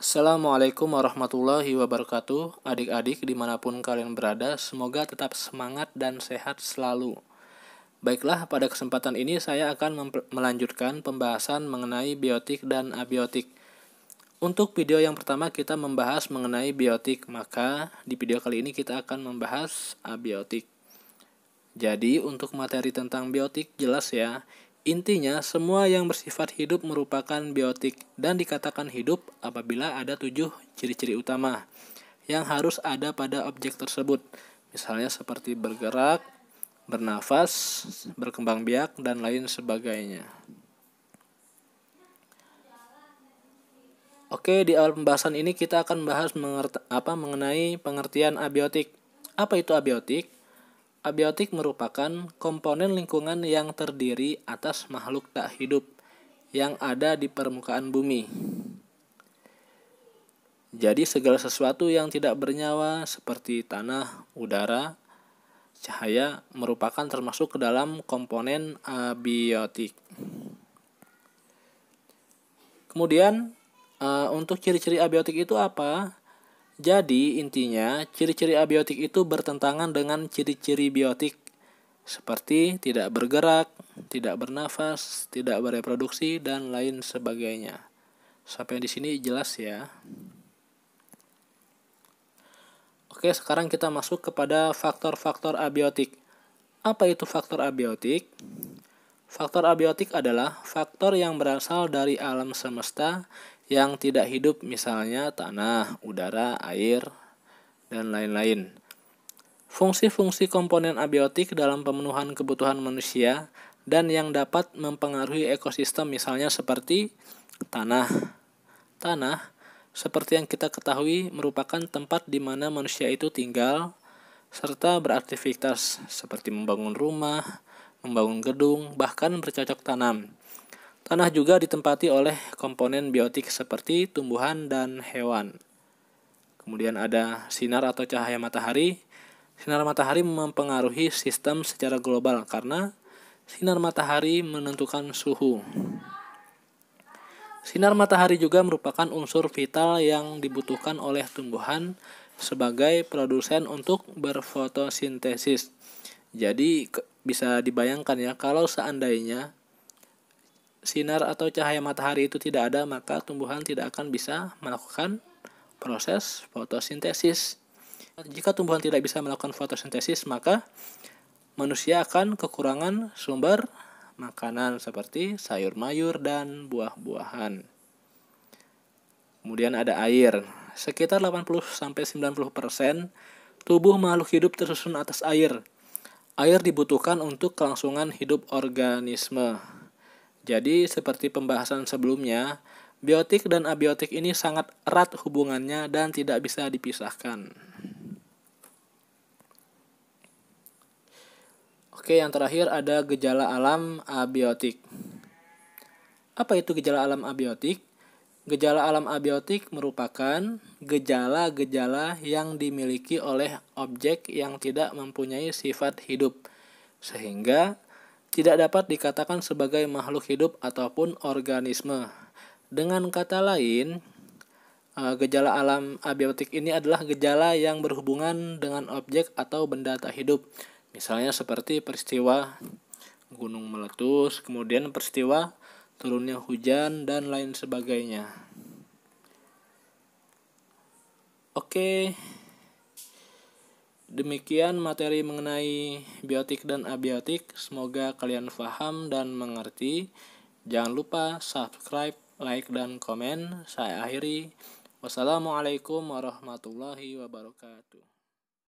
Assalamualaikum warahmatullahi wabarakatuh. Adik-adik dimanapun kalian berada, semoga tetap semangat dan sehat selalu. Baiklah, pada kesempatan ini saya akan melanjutkan pembahasan mengenai biotik dan abiotik. Untuk video yang pertama kita membahas mengenai biotik, maka di video kali ini kita akan membahas abiotik. Jadi untuk materi tentang biotik jelas ya. Intinya, semua yang bersifat hidup merupakan biotik dan dikatakan hidup apabila ada 7 ciri-ciri utama yang harus ada pada objek tersebut. Misalnya seperti bergerak, bernafas, berkembang biak, dan lain sebagainya. Oke, di awal pembahasan ini kita akan bahas mengenai pengertian abiotik. Apa itu abiotik? Abiotik merupakan komponen lingkungan yang terdiri atas makhluk tak hidup yang ada di permukaan bumi. Jadi segala sesuatu yang tidak bernyawa seperti tanah, udara, cahaya merupakan termasuk ke dalam komponen abiotik. Kemudian untuk ciri-ciri abiotik itu apa? Jadi intinya ciri-ciri abiotik itu bertentangan dengan ciri-ciri biotik seperti tidak bergerak, tidak bernafas, tidak bereproduksi, dan lain sebagainya. Sampai di sini jelas ya. Oke, sekarang kita masuk kepada faktor-faktor abiotik. Apa itu faktor abiotik? Faktor abiotik adalah faktor yang berasal dari alam semesta yang tidak hidup, misalnya tanah, udara, air, dan lain-lain. Fungsi-fungsi komponen abiotik dalam pemenuhan kebutuhan manusia dan yang dapat mempengaruhi ekosistem, misalnya seperti tanah. Tanah, seperti yang kita ketahui, merupakan tempat di mana manusia itu tinggal serta beraktivitas seperti membangun rumah, membangun gedung, bahkan bercocok tanam. Tanah juga ditempati oleh komponen biotik seperti tumbuhan dan hewan. Kemudian ada sinar atau cahaya matahari. Sinar matahari mempengaruhi sistem secara global karena sinar matahari menentukan suhu. Sinar matahari juga merupakan unsur vital yang dibutuhkan oleh tumbuhan sebagai produsen untuk berfotosintesis. Jadi bisa dibayangkan ya, kalau seandainya sinar atau cahaya matahari itu tidak ada, maka tumbuhan tidak akan bisa melakukan proses fotosintesis. Jika tumbuhan tidak bisa melakukan fotosintesis, maka manusia akan kekurangan sumber makanan seperti sayur mayur dan buah-buahan. Kemudian ada air. Sekitar 80-90% tubuh makhluk hidup tersusun atas air. Air dibutuhkan untuk kelangsungan hidup organisme. Jadi seperti pembahasan sebelumnya, biotik dan abiotik ini sangat erat hubungannya dan tidak bisa dipisahkan. Oke, yang terakhir ada gejala alam abiotik. Apa itu gejala alam abiotik? Gejala alam abiotik merupakan gejala-gejala yang dimiliki oleh objek yang tidak mempunyai sifat hidup, sehingga tidak dapat dikatakan sebagai makhluk hidup ataupun organisme. Dengan kata lain, gejala alam abiotik ini adalah gejala yang berhubungan dengan objek atau benda tak hidup. Misalnya seperti peristiwa gunung meletus, kemudian peristiwa turunnya hujan, dan lain sebagainya. Oke. Demikian materi mengenai biotik dan abiotik. Semoga kalian paham dan mengerti. Jangan lupa subscribe, like, dan komen. Saya akhiri. Wassalamualaikum warahmatullahi wabarakatuh.